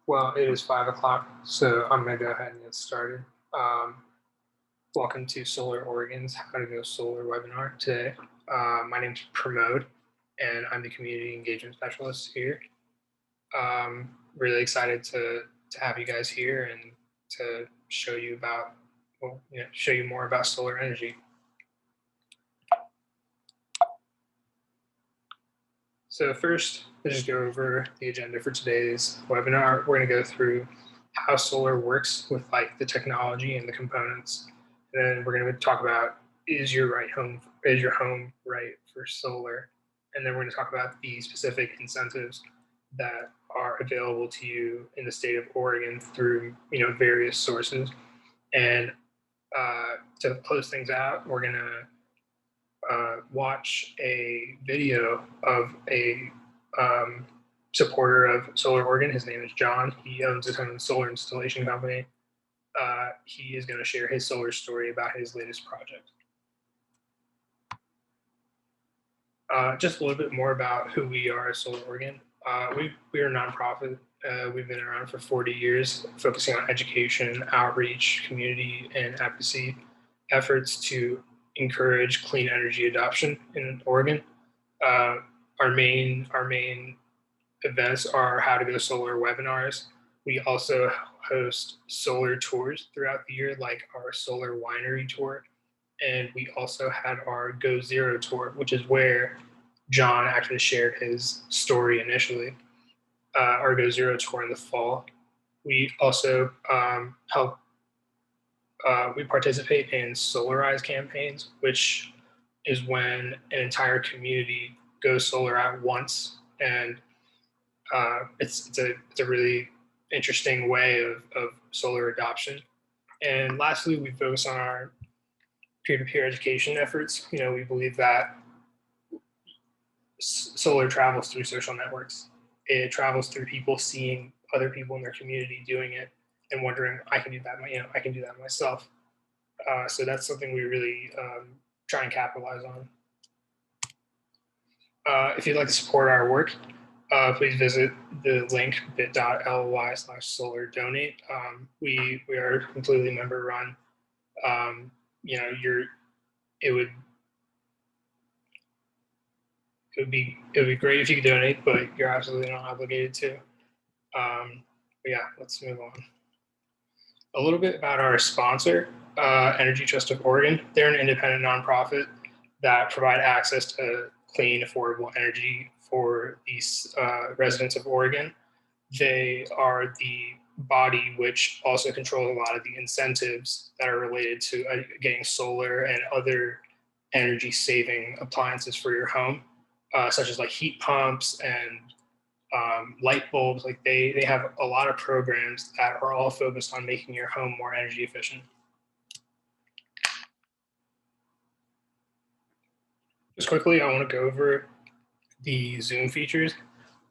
Well, it is 5 o'clock, so I'm going to go ahead and get started. Welcome to Solar Oregon's How to Go Solar webinar today. My name is Pramod, and I'm the Community Engagement Specialist here. Really excited to have you guys here and to show you about, show you more about solar energy. So first, let's just go over the agenda for today's webinar. We're going to go through how solar works with like the technology and the components. And then we're going to talk about is your home right for solar? And then we're going to talk about the specific incentives that are available to you in the state of Oregon through various sources. And to close things out, we're going to watch a video of a supporter of Solar Oregon. His name is John. He owns his own solar installation company. He is going to share his solar story about his latest project. Just a little bit more about who we are at Solar Oregon. We are a nonprofit. We've been around for 40 years, focusing on education, outreach, community, and advocacy efforts to encourage clean energy adoption in Oregon. Our main events are How to Go Solar webinars. We also host solar tours throughout the year, like our solar winery tour. And we also had our Go Zero tour, which is where John actually shared his story initially. Our Go Zero tour in the fall. We also we participate in Solarize campaigns, which is when an entire community goes solar at once. And it's a really interesting way of solar adoption. And lastly, we focus on our peer-to-peer education efforts. We believe that solar travels through social networks. It travels through people seeing other people in their community doing it and wondering, I can do that. I can do that myself. So that's something we really try and capitalize on. If you'd like to support our work, please visit the link bit.ly/solar-donate. We are completely member run. It would be great if you could donate, but you're absolutely not obligated to. But yeah, let's move on. A little bit about our sponsor, Energy Trust of Oregon. They're an independent nonprofit that provide access to clean, affordable energy for these residents of Oregon. They are the body which also controls a lot of the incentives that are related to getting solar and other energy saving appliances for your home, such as like heat pumps and light bulbs. Like they have a lot of programs that are all focused on making your home more energy efficient. Just quickly, I want to go over the Zoom features.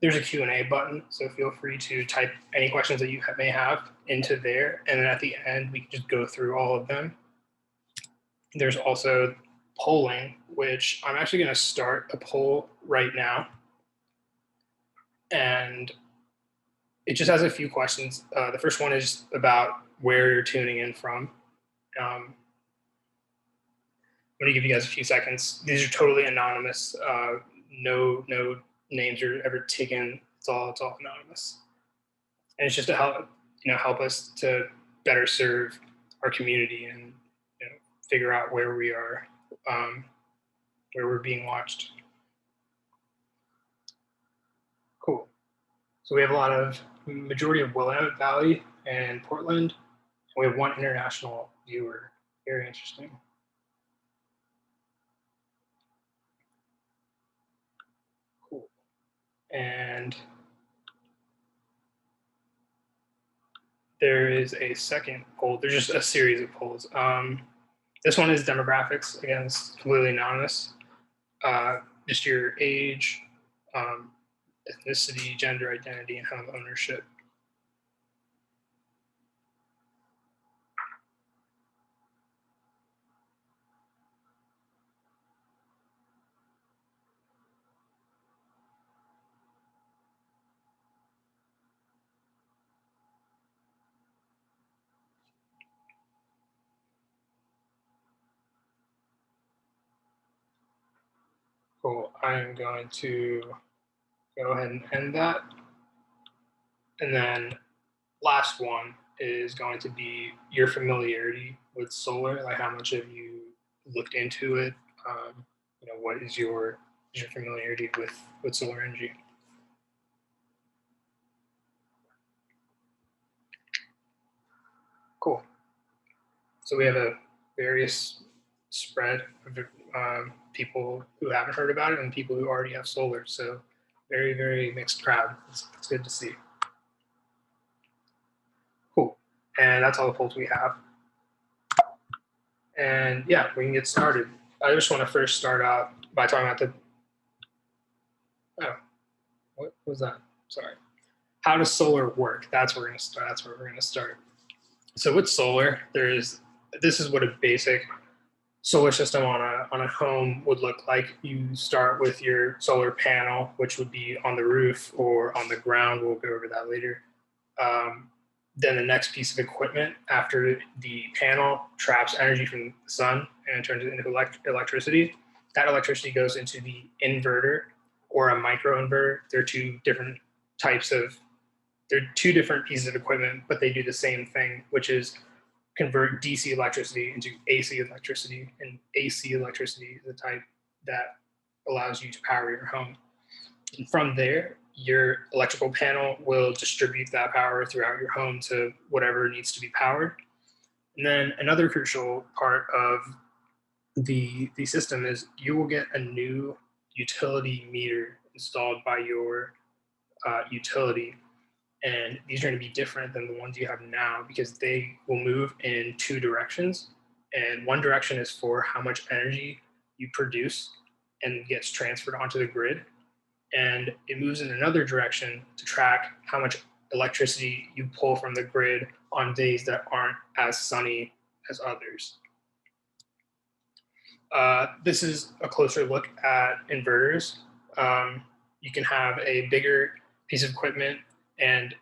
There's a Q&A button, so feel free to type any questions that you may have into there, and then at the end, we can just go through all of them. There's also polling, which I'm actually going to start a poll right now, and it just has a few questions. The first one is about where you're tuning in from. I'm going to give you guys a few seconds. These are totally anonymous. No names are ever taken. It's all anonymous, and it's just to help us to better serve our community and figure out where we are, where we're being watched. Cool. So we have a lot of majority of Willamette Valley and Portland. And we have one international viewer. Very interesting. Cool. And there is a second poll. There's just a series of polls. This one is demographics. Again, it's completely anonymous. Just your age, ethnicity, gender identity, and home ownership. Cool. I'm going to go ahead and end that. And then last one is going to be your familiarity with solar, like how much have you looked into it? What is your familiarity with solar energy? Cool. So we have a various spread of people who haven't heard about it and people who already have solar. So very, very mixed crowd. It's good to see. Cool. And that's all the polls we have. And yeah, we can get started. I just want to first start out by talking about what was that? Sorry. How does solar work? That's where we're going to start. That's where we're going to start. So with solar, this is what a basic solar system on a home would look like. You start with your solar panel, which would be on the roof or on the ground. We'll go over that later. Then the next piece of equipment after the panel traps energy from the sun and turns it into electricity. That electricity goes into the inverter or a microinverter. They're two different pieces of equipment, but they do the same thing, which is convert DC electricity into AC electricity. And AC electricity is the type that allows you to power your home. And from there, your electrical panel will distribute that power throughout your home to whatever needs to be powered. And then another crucial part of the system is you will get a new utility meter installed by your utility. And these are going to be different than the ones you have now because they will move in two directions. And one direction is for how much energy you produce and gets transferred onto the grid. And it moves in another direction to track how much electricity you pull from the grid on days that aren't as sunny as others. This is a closer look at inverters. You can have a bigger piece of equipment and,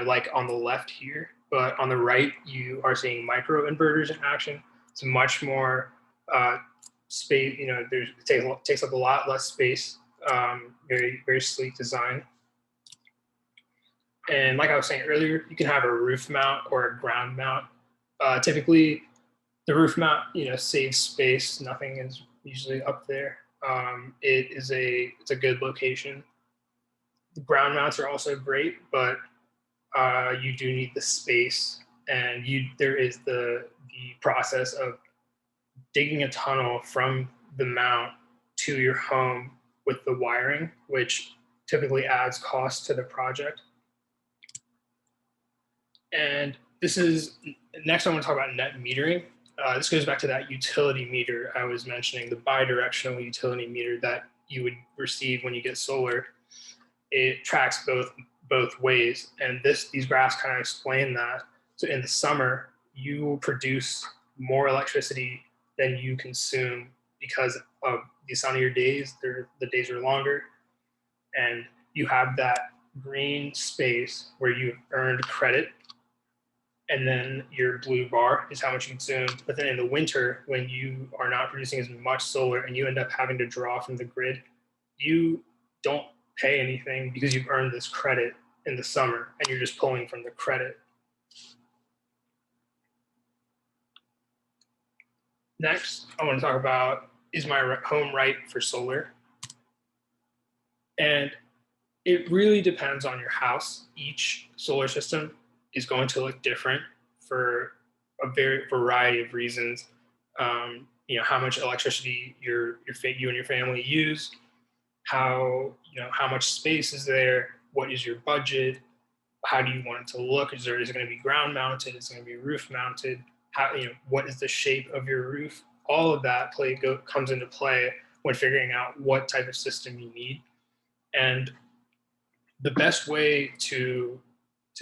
like on the left here, but on the right, you are seeing micro inverters in action. It's much more space, it takes up a lot less space. Very, very sleek design. And like I was saying earlier, you can have a roof mount or a ground mount. Typically, the roof mount, saves space. Nothing is usually up there. It's a good location. The ground mounts are also great, but you do need the space, and there is the process of digging a tunnel from the mount to your home with the wiring, which typically adds cost to the project. And next I want to talk about net metering. This goes back to that utility meter I was mentioning, the bidirectional utility meter that you would receive when you get solar. It tracks both ways, and these graphs kind of explain that. So in the summer, you will produce more electricity than you consume because of the sunnier days. The days are longer, and you have that green space where you've earned credit, and then your blue bar is how much you consume. But then in the winter, when you are not producing as much solar and you end up having to draw from the grid, you don't pay anything because you've earned this credit in the summer and you're just pulling from the credit. Next, I want to talk about, is my home right for solar? And it really depends on your house. Each solar system is going to look different for a variety of reasons. How much electricity you and your family use, how much space is there, what is your budget, how do you want it to look? Is it going to be ground mounted? Is it going to be roof mounted? What is the shape of your roof? All of that comes into play when figuring out what type of system you need. And the best way to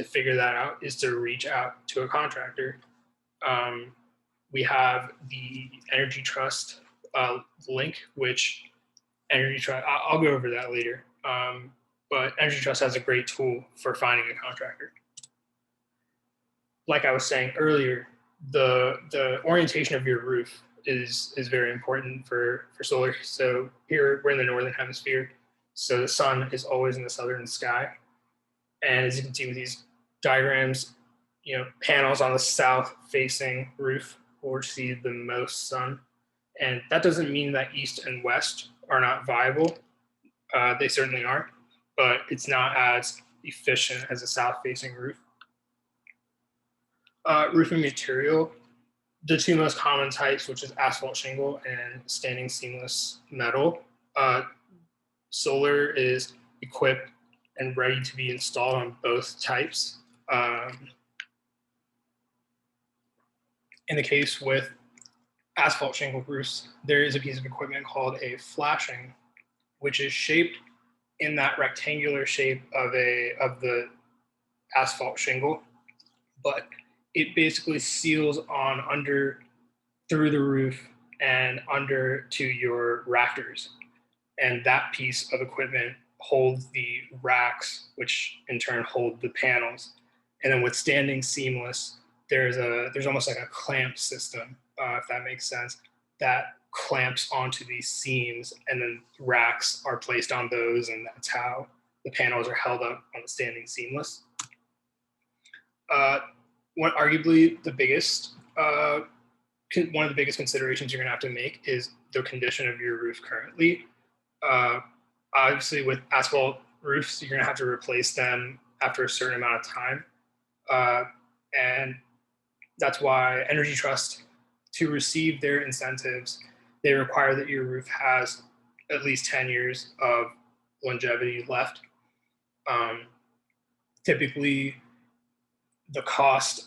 figure that out is to reach out to a contractor. We have the Energy Trust link, which Energy Trust, I'll go over that later. But Energy Trust has a great tool for finding a contractor. Like I was saying earlier, the orientation of your roof is very important for solar. So here we're in the northern hemisphere, so the sun is always in the southern sky. And as you can see with these diagrams, panels on the south facing roof will receive the most sun. And that doesn't mean that east and west are not viable. They certainly are, but it's not as efficient as a south facing roof. Roofing material, the two most common types, which is asphalt shingle and standing seamless metal. Solar is equipped and ready to be installed on both types. In the case with asphalt shingle roofs, there is a piece of equipment called a flashing, which is shaped in that rectangular shape of the asphalt shingle, but it basically seals on under through the roof and under to your rafters. And that piece of equipment holds the racks, which in turn hold the panels. And then with standing seamless, there's almost like a clamp system, if that makes sense, that clamps onto these seams, and then racks are placed on those, and that's how the panels are held up on the standing seamless. Arguably the biggest, one of the biggest considerations you're going to have to make is the condition of your roof currently. Obviously, with asphalt roofs, you're going to have to replace them after a certain amount of time. And that's why Energy Trust, to receive their incentives, they require that your roof has at least 10 years of longevity left. Typically, the cost,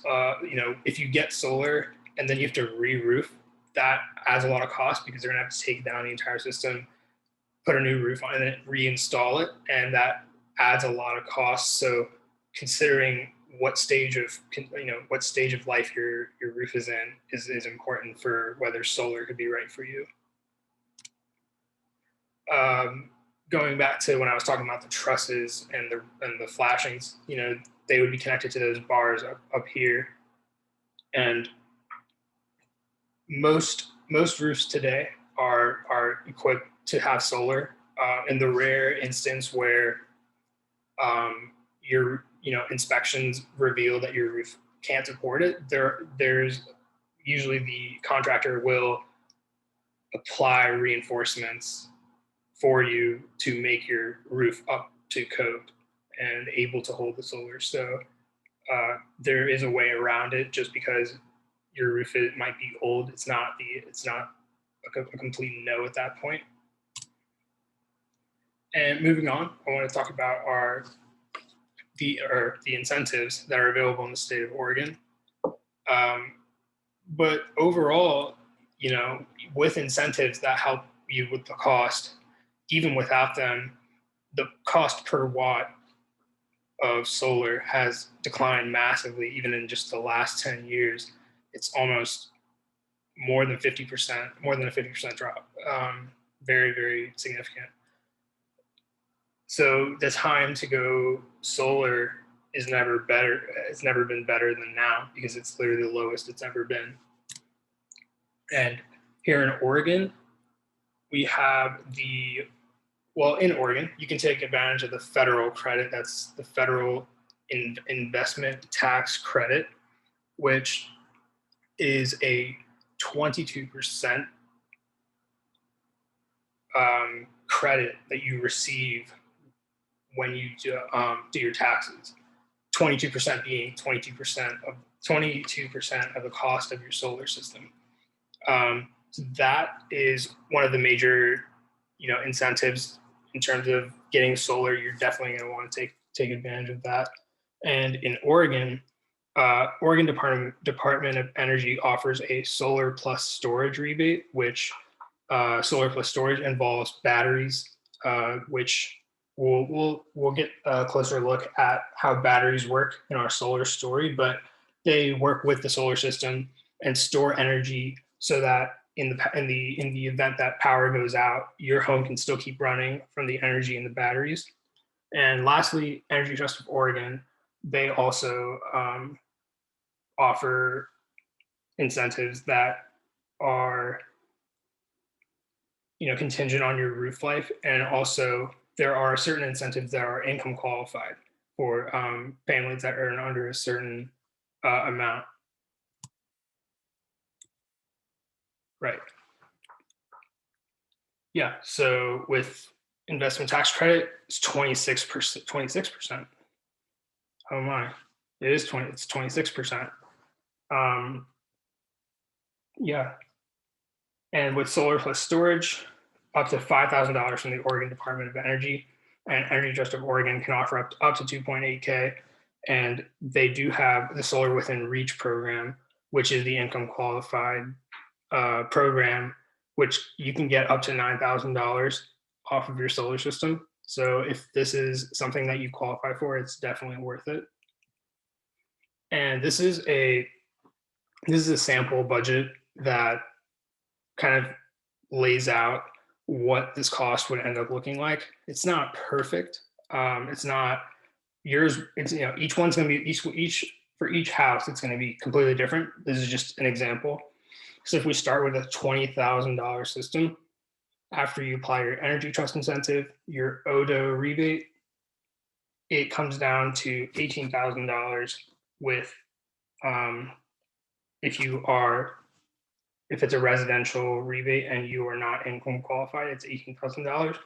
if you get solar and then you have to re-roof, that adds a lot of cost because they're going to have to take down the entire system, put a new roof on it, reinstall it, and that adds a lot of costs. So considering what stage of life your roof is in is important for whether solar could be right for you. Going back to when I was talking about the trusses and the flashings, they would be connected to those bars up here. And most roofs today are equipped to have solar. In the rare instance where your inspections reveal that your roof can't support it, there's usually the contractor will apply reinforcements for you to make your roof up to code and able to hold the solar. So there is a way around it, just because your roof might be old. It's not a complete no at that point. And moving on, I want to talk about the incentives that are available in the state of Oregon. But overall, with incentives that help you with the cost, even without them, the cost per watt of solar has declined massively. Even in just the last 10 years, it's almost more than 50%, more than a 50% drop. Very, very significant. So the time to go solar is never better. It's never been better than now, because it's literally the lowest it's ever been. And here in Oregon, we have in Oregon, you can take advantage of the federal credit. That's the federal investment tax credit, which is a 22% credit that you receive when you do your taxes. 22% being 22% of the cost of your solar system. So that is one of the major, incentives in terms of getting solar. You're definitely going to want to take advantage of that. And in Oregon, Oregon Department of Energy offers a solar plus storage rebate, which solar plus storage involves batteries, which we'll get a closer look at how batteries work in our solar story, but they work with the solar system and store energy so that in the event that power goes out, your home can still keep running from the energy in the batteries. And lastly, Energy Trust of Oregon, they also offer incentives that are, contingent on your roof life, and also there are certain incentives that are income qualified for families that earn under a certain amount. Right. Yeah. So with investment tax credit, it's 26%. 26%. Oh my. It is 20. It's 26%. Um, yeah. And with solar plus storage, up to $5,000 from the Oregon Department of Energy, and Energy Trust of Oregon can offer up to 2.8K. And they do have the Solar Within Reach program, which is the income qualified program, which you can get up to $9,000 off of your solar system. So if this is something that you qualify for, it's definitely worth it. And this is a sample budget that kind of lays out what this cost would end up looking like. It's not perfect. It's not yours. It's each one's going to be each for each house. It's going to be completely different. This is just an example. So if we start with a $20,000 system, after you apply your energy trust incentive, your ODO rebate, it comes down to $18,000 with if if it's a residential rebate and you are not income qualified, it's $18,000.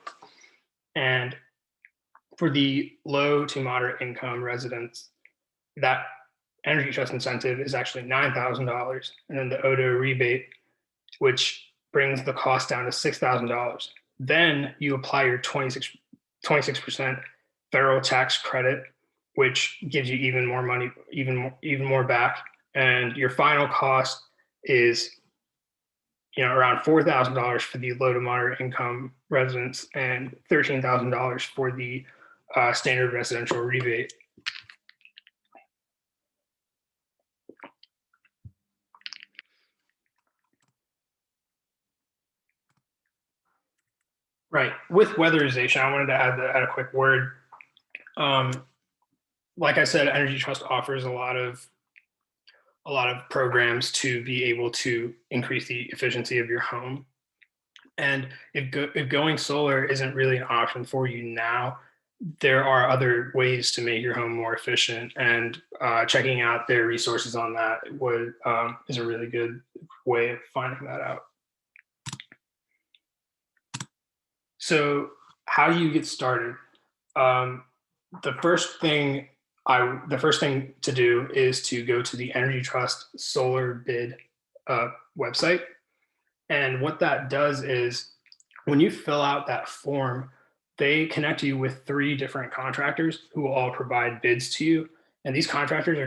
And for the low to moderate income residents, that energy trust incentive is actually $9,000. And then the ODO rebate, which brings the cost down to $6,000. Then you apply your 26% federal tax credit, which gives you even more money, even more back. And your final cost is around $4,000 for the low to moderate income residents and $13,000 for the standard residential rebate. Right. With weatherization, I wanted to add a quick word. Like I said, Energy Trust offers a lot of programs to be able to increase the efficiency of your home. And if going solar isn't really an option for you now, there are other ways to make your home more efficient. And checking out their resources on that is a really good way of finding that out. So how do you get started? The first thing to do is to go to the Energy Trust Solar Bid website. And what that does is when you fill out that form, they connect you with 3 different contractors who will all provide bids to you. And these contractors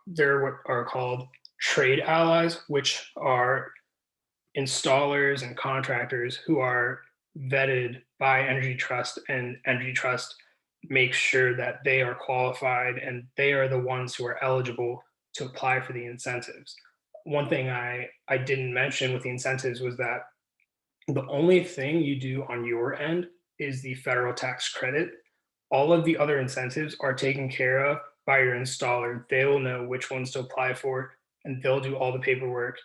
they're what are called trade allies, which are installers and contractors who are vetted by Energy Trust, and Energy Trust makes sure that they are qualified and they are the ones who are eligible to apply for the incentives. One thing I didn't mention with the incentives was that the only thing you do on your end is the federal tax credit. All of the other incentives are taken care of by your installer. They will know which ones to apply for, and they'll do all the paperwork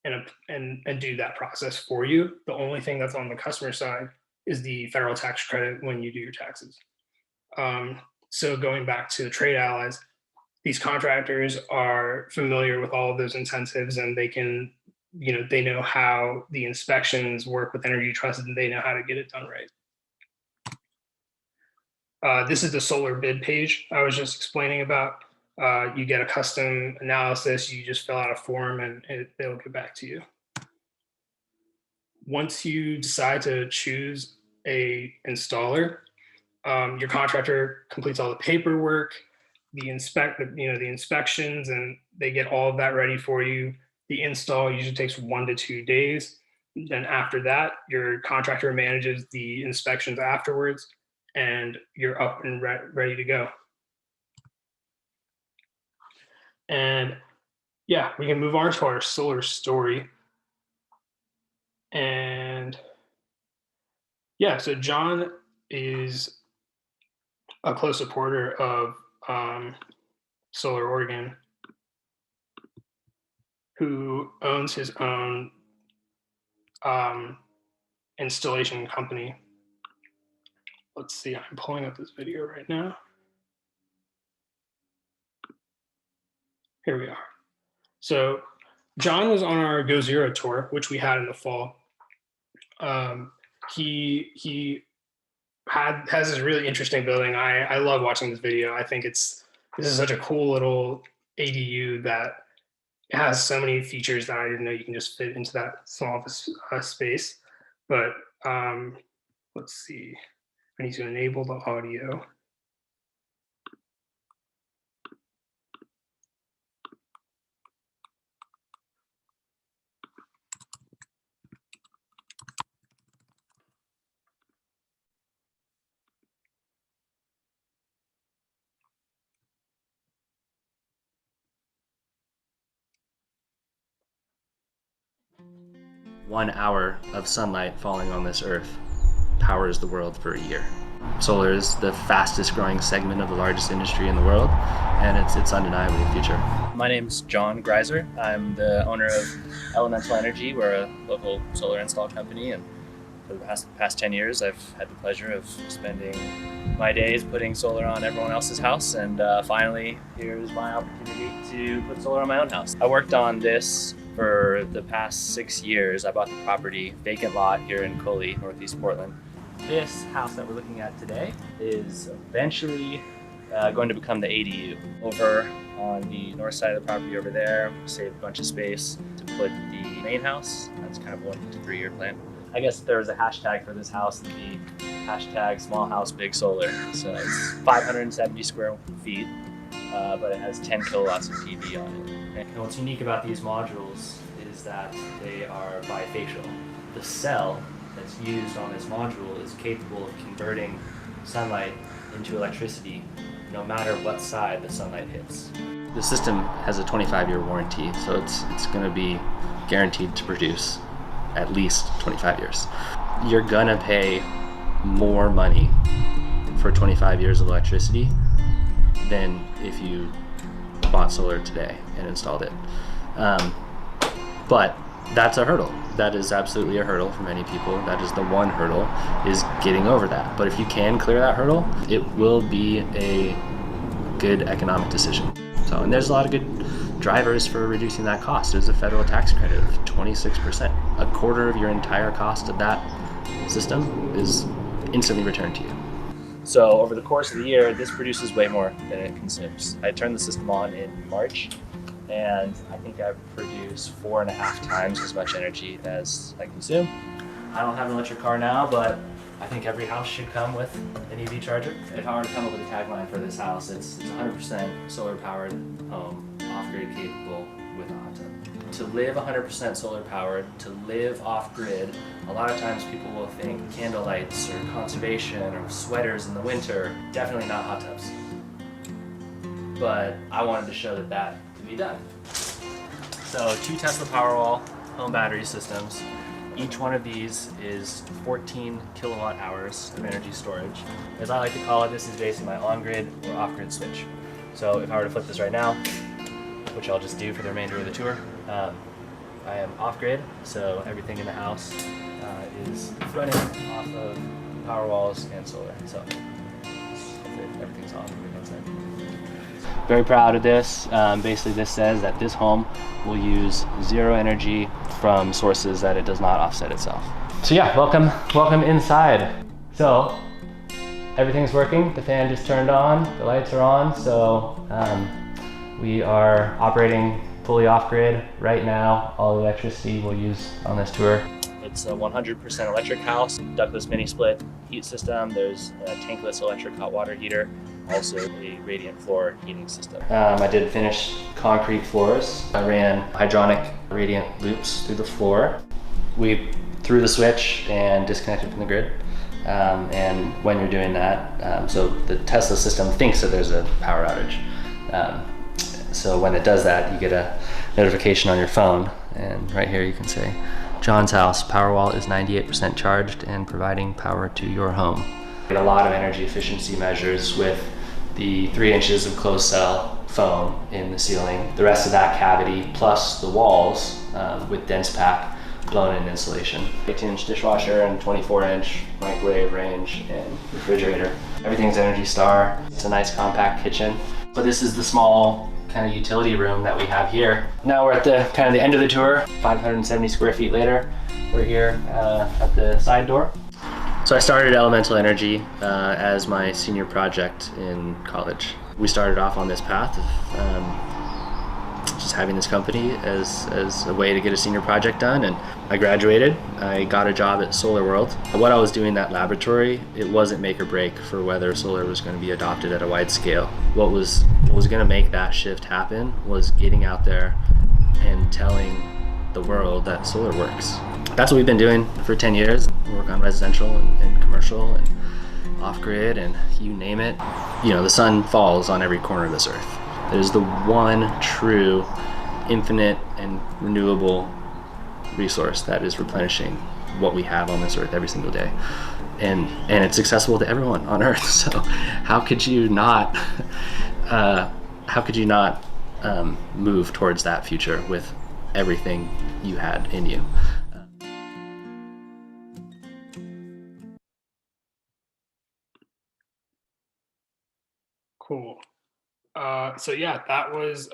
and do that process for you. The only thing that's on the customer side is the federal tax credit when you do your taxes. So going back to the trade allies, these contractors are familiar with all of those incentives, and they can, they know how the inspections work with Energy Trust, and they know how to get it done right. This is the solar bid page I was just explaining about. You get a custom analysis, you just fill out a form, and they'll get back to you. Once you decide to choose a installer, your contractor completes all the paperwork, the inspections, and they get all of that ready for you. The install usually takes 1 to 2 days. Then after that, your contractor manages the inspections afterwards, and you're up and ready to go. And yeah, we can move on to our solar story. And yeah, so John is a close supporter of Solar Oregon, who owns his own installation company. Let's see, I'm pulling up this video right now. Here we are. So John was on our Go Zero tour, which we had in the fall. He has this really interesting building. I love watching this video. I think this is such a cool little ADU that it has so many features that I didn't know you can just fit into that small space. But let's see. I need to enable the audio. One hour of sunlight falling on this earth powers the world for a year. Solar is the fastest growing segment of the largest industry in the world, and it's undeniably the future. My name's John Greiser. I'm the owner of Elemental Energy. We're a local solar install company, and for the past 10 years I've had the pleasure of spending my days putting solar on everyone else's house, and finally here's my opportunity to put solar on my own house. I worked on this for the past 6 years. I bought the property, vacant lot here in Coley, Northeast Portland. This house that we're looking at today is eventually going to become the ADU. Over on the north side of the property over there, saved a bunch of space to put the main house. That's kind of a 1 to 3 year plan. I guess there was a hashtag for this house, to be hashtag small house, big solar. So it's 570 square feet, but it has 10 kilowatts of PV on it. And what's unique about these modules is that they are bifacial. The cell that's used on this module is capable of converting sunlight into electricity no matter what side the sunlight hits. The system has a 25-year warranty, so it's going to be guaranteed to produce at least 25 years. You're gonna pay more money for 25 years of electricity than if you bought solar today and installed it. But that's a hurdle. That is absolutely a hurdle for many people. That is the one hurdle, is getting over that. But if you can clear that hurdle, it will be a good economic decision. So, and there's a lot of good drivers for reducing that cost. There's a federal tax credit of 26%. A quarter of your entire cost of that system is instantly returned to you. So over the course of the year, this produces way more than it consumes. I turned the system on in March, and I think I've produced 4.5 times as much energy as I consume. I don't have an electric car now, but I think every house should come with an EV charger. If I were to come up with a tagline for this house, it's 100% solar powered home, off-grid capable with a hot tub. To live 100% solar powered, to live off-grid, a lot of times people will think candle lights or conservation or sweaters in the winter. Definitely not hot tubs. But I wanted to show that could be done. So 2 Tesla Powerwall home battery systems. Each one of these is 14 kilowatt hours of energy storage. As I like to call it, this is basically my on-grid or off-grid switch. So if I were to flip this right now, which I'll just do for the remainder of the tour, I am off-grid, so everything in the house is running off of power walls and solar. So everything's on inside. Very proud of this. Basically this says that this home will use zero energy from sources that it does not offset itself. So yeah, welcome inside. So everything's working. The fan just turned on, the lights are on, so we are operating fully off-grid right now. All the electricity we'll use on this tour. It's a 100% electric house, ductless mini split heat system. There's a tankless electric hot water heater, also a radiant floor heating system. I did finish concrete floors. I ran hydronic radiant loops through the floor. We threw the switch and disconnected from the grid. And when you're doing that, so the Tesla system thinks that there's a power outage. So when it does that, you get a notification on your phone, and right here you can say, John's house Powerwall is 98% charged and providing power to your home. A lot of energy efficiency measures with the 3 inches of closed cell foam in the ceiling. The rest of that cavity plus the walls with dense pack blown-in insulation. 18-inch dishwasher and 24-inch microwave range and refrigerator. Everything's Energy Star. It's a nice compact kitchen. But this is the small kind of utility room that we have here. Now we're at the kind of the end of the tour. 570 square feet later, we're here at the side door. So I started Elemental Energy as my senior project in college. We started off on this path of just having this company as a way to get a senior project done, and I graduated. I got a job at Solar World. What I was doing in that laboratory, it wasn't make or break for whether solar was going to be adopted at a wide scale. What was going to make that shift happen was getting out there and telling the world that solar works. That's what we've been doing for 10 years. We work on residential and commercial and off-grid and you name it. You know, the sun falls on every corner of this earth. It is the one true, infinite, and renewable resource that is replenishing what we have on this earth every single day. And it's accessible to everyone on earth. So how could you not move towards that future with everything you had in you? Cool. So yeah, that was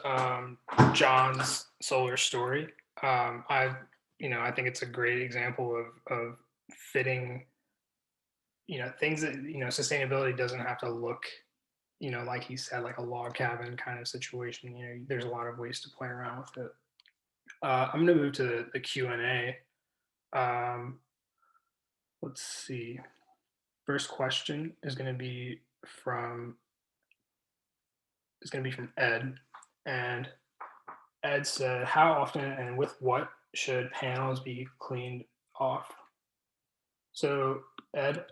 John's solar story. I think it's a great example of fitting, things that, sustainability doesn't have to look, like he said, like a log cabin kind of situation. There's a lot of ways to play around with it. I'm gonna move to the Q&A. Let's see. First question is gonna be from Ed, and Ed said, "How often and with what should panels be cleaned off?" So, Ed,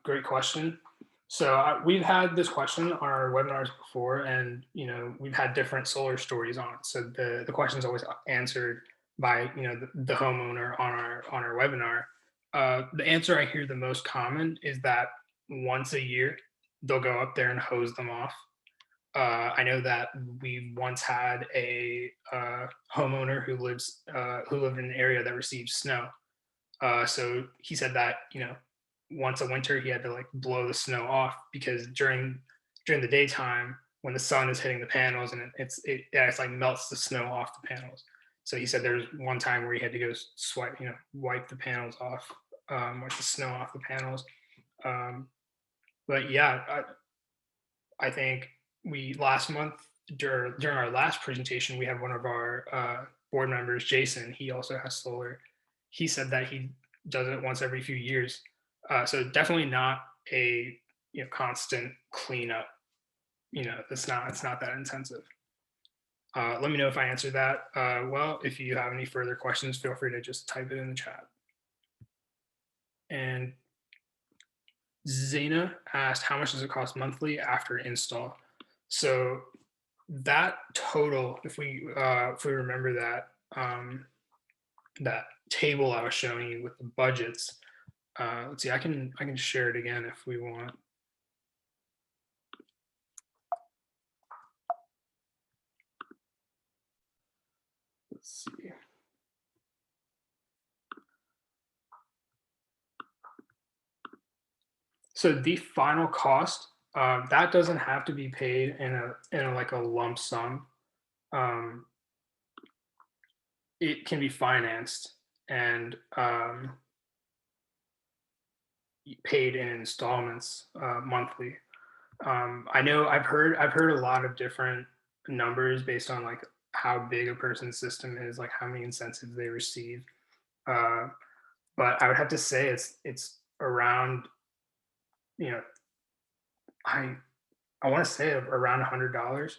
great question. So we've had this question on our webinars before, and we've had different solar stories on it. So the question is always answered by the homeowner on our webinar. The answer I hear the most common is that once a year they'll go up there and hose them off. I know that we once had a homeowner who lived in an area that received snow. So he said that once a winter he had to like blow the snow off because during the daytime when the sun is hitting the panels and it's like melts the snow off the panels. So he said there's one time where he had to go wipe the panels off, wipe the snow off the panels. But yeah, I think we last month during our last presentation, we had one of our board members, Jason. He also has solar. He said that he does it once every few years. So definitely not a constant cleanup. It's not that intensive. Let me know if I answered that well. If you have any further questions, feel free to just type it in the chat. And Zaina asked, how much does it cost monthly after install? So that total, if we remember that that table I was showing you with the budgets, let's see, I can share it again if we want. Let's see. So the final cost, that doesn't have to be paid in a like a lump sum. It can be financed and paid in installments monthly. I know I've heard a lot of different numbers based on like how big a person's system is, like how many incentives they receive. But I would have to say it's around, I want to say around $100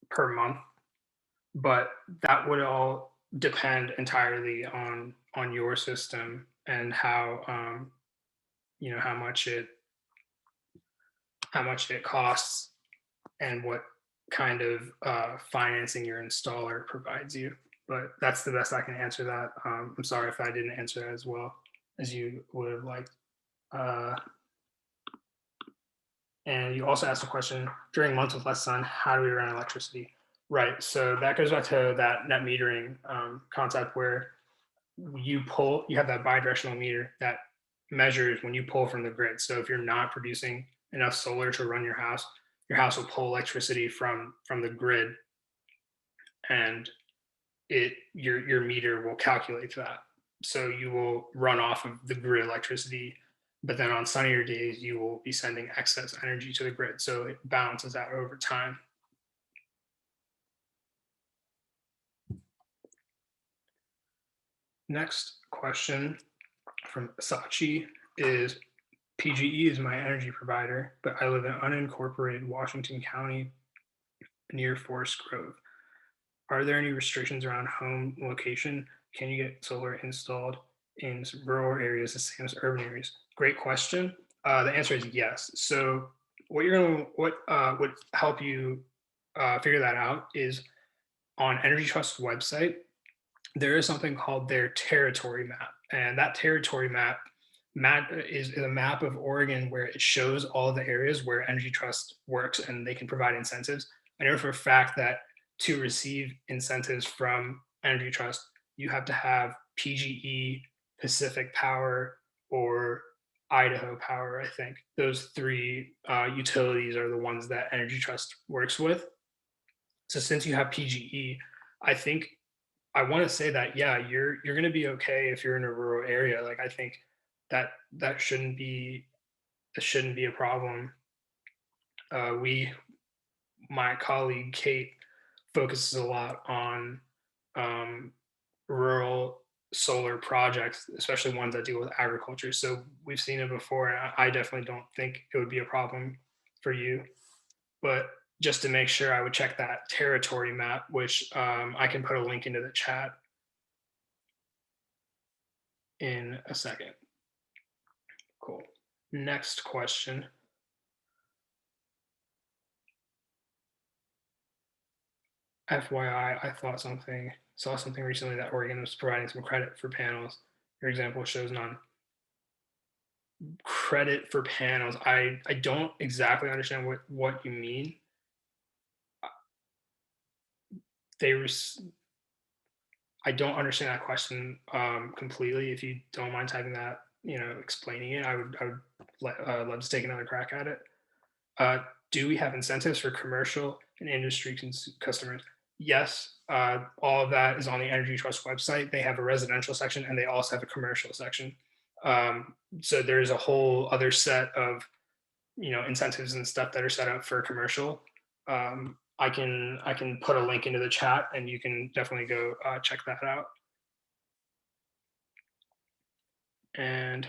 per month, but that would all depend entirely on your system and how how much it costs and what kind of financing your installer provides you. But that's the best I can answer that. I'm sorry if I didn't answer that as well as you would have liked. And you also asked a question, during months with less sun, how do we run electricity? Right. So that goes back to that net metering concept where you have that bidirectional meter that measures when you pull from the grid. So if you're not producing enough solar to run your house will pull electricity from the grid, and your meter will calculate that. So you will run off of the grid electricity, but then on sunnier days you will be sending excess energy to the grid. So it balances out over time. Next question from Sachi is PGE is my energy provider, but I live in unincorporated Washington County near Forest Grove. Are there any restrictions around home location? Can you get solar installed in rural areas the same as urban areas? Great question. The answer is yes. So what would help you figure that out is on Energy Trust's website. There is something called their territory map, and that territory map is a map of Oregon where it shows all the areas where Energy Trust works and they can provide incentives. I know for a fact that to receive incentives from Energy Trust, you have to have PGE, Pacific Power, or Idaho Power. I think those three utilities are the ones that Energy Trust works with. So since you have PGE, I think I want to say that yeah, you're going to be okay if you're in a rural area. Like I think that shouldn't be a problem. We My colleague Kate focuses a lot on um, rural solar projects, especially ones that deal with agriculture. So we've seen it before, and I definitely don't think it would be a problem for you. But just to make sure, I would check that territory map, which I can put a link into the chat in a second. Cool. Next question. FYI, saw something recently that Oregon was providing some credit for panels. Your example shows none. Credit for panels. I don't exactly understand what you mean. They were. I don't understand that question completely. If you don't mind typing that, explaining it, I would love to take another crack at it. Uh, do we have incentives for commercial and industry customers? Yes, all of that is on the Energy Trust website. They have a residential section and they also have a commercial section. So there's a whole other set of incentives and stuff that are set up for commercial. I can put a link into the chat and you can definitely go check that out. And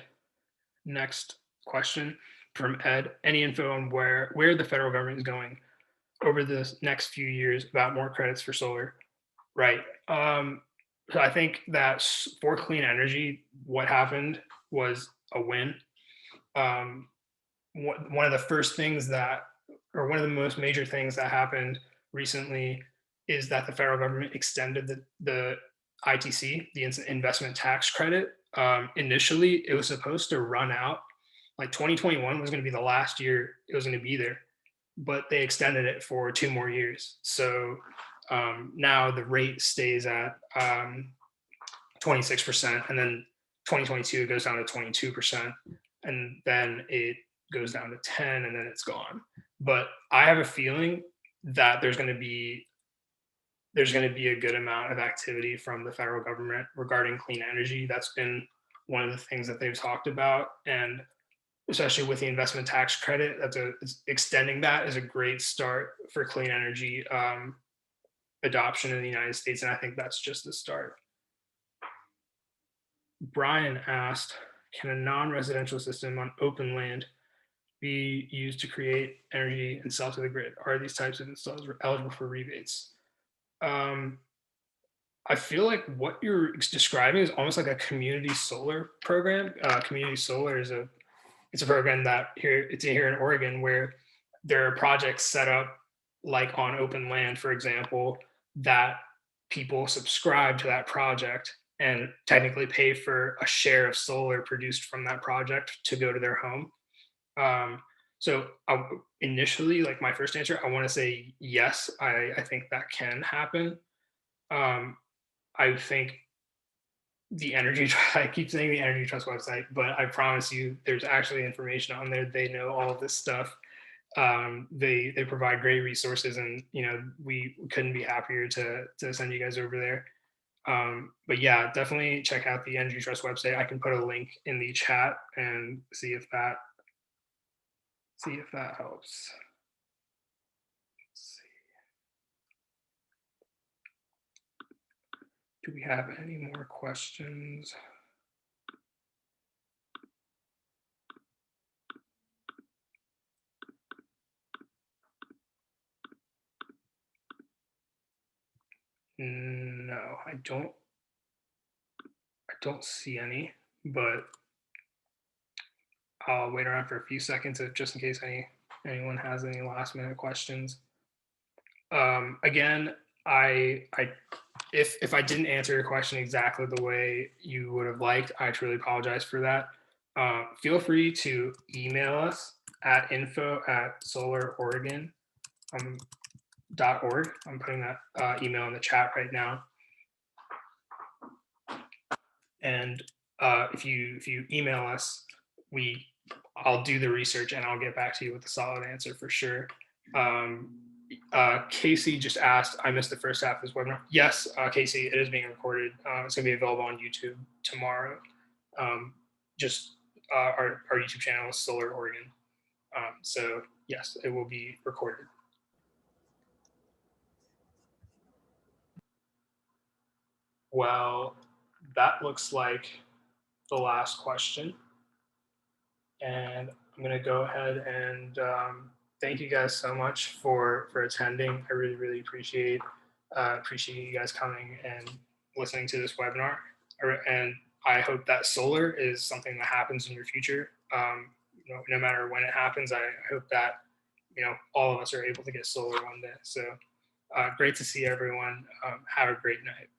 next question from Ed: any info on where the federal government is going over the next few years about more credits for solar? Right. So I think that for clean energy, what happened was a win. One of the first things that, or one of the most major things that happened recently is that the federal government extended the ITC, the investment tax credit. Initially, it was supposed to run out, like 2021 was going to be the last year it was going to be there, but they extended it for 2 more years. So now the rate stays at 26%, and then 2022 it goes down to 22%, and then it goes down to 10, and then it's gone. But I have a feeling that there's going to be a good amount of activity from the federal government regarding clean energy. That's been one of the things that they've talked about, and especially with the investment tax credit, extending that is a great start for clean energy adoption in the United States, and I think that's just the start. Brian asked, can a non-residential system on open land be used to create energy and sell to the grid? Are these types of installs eligible for rebates? I feel like what you're describing is almost like a community solar program. Community solar is a program that it's here in Oregon where there are projects set up like on open land, for example, that people subscribe to that project and technically pay for a share of solar produced from that project to go to their home. Um, So initially, like my first answer, I want to say yes. I think that can happen. Um, I think the energy I keep saying the Energy Trust website, but I promise you, there's actually information on there. They know all of this stuff. They provide great resources, and we couldn't be happier to send you guys over there. But yeah, definitely check out the Energy Trust website. I can put a link in the chat and see if that helps. Let's see. Do we have any more questions? No, I don't see any, but I'll wait around for a few seconds just in case anyone has any last minute questions. Again, I if I didn't answer your question exactly the way you would have liked, I truly apologize for that. Feel free to email us at info@solaroregon.org. I'm putting that email in the chat right now. And if you email us, I'll do the research and I'll get back to you with a solid answer for sure. Casey just asked, I missed the first half of this webinar. Yes, Casey, it is being recorded. It's going to be available on YouTube tomorrow. Just our YouTube channel is Solar Oregon. So yes, it will be recorded. Well, that looks like the last question. And I'm going to go ahead and thank you guys so much for attending. I really appreciate you guys coming and listening to this webinar. And I hope that solar is something that happens in your future. No matter when it happens, I hope that all of us are able to get solar one day. So great to see everyone. Have a great night.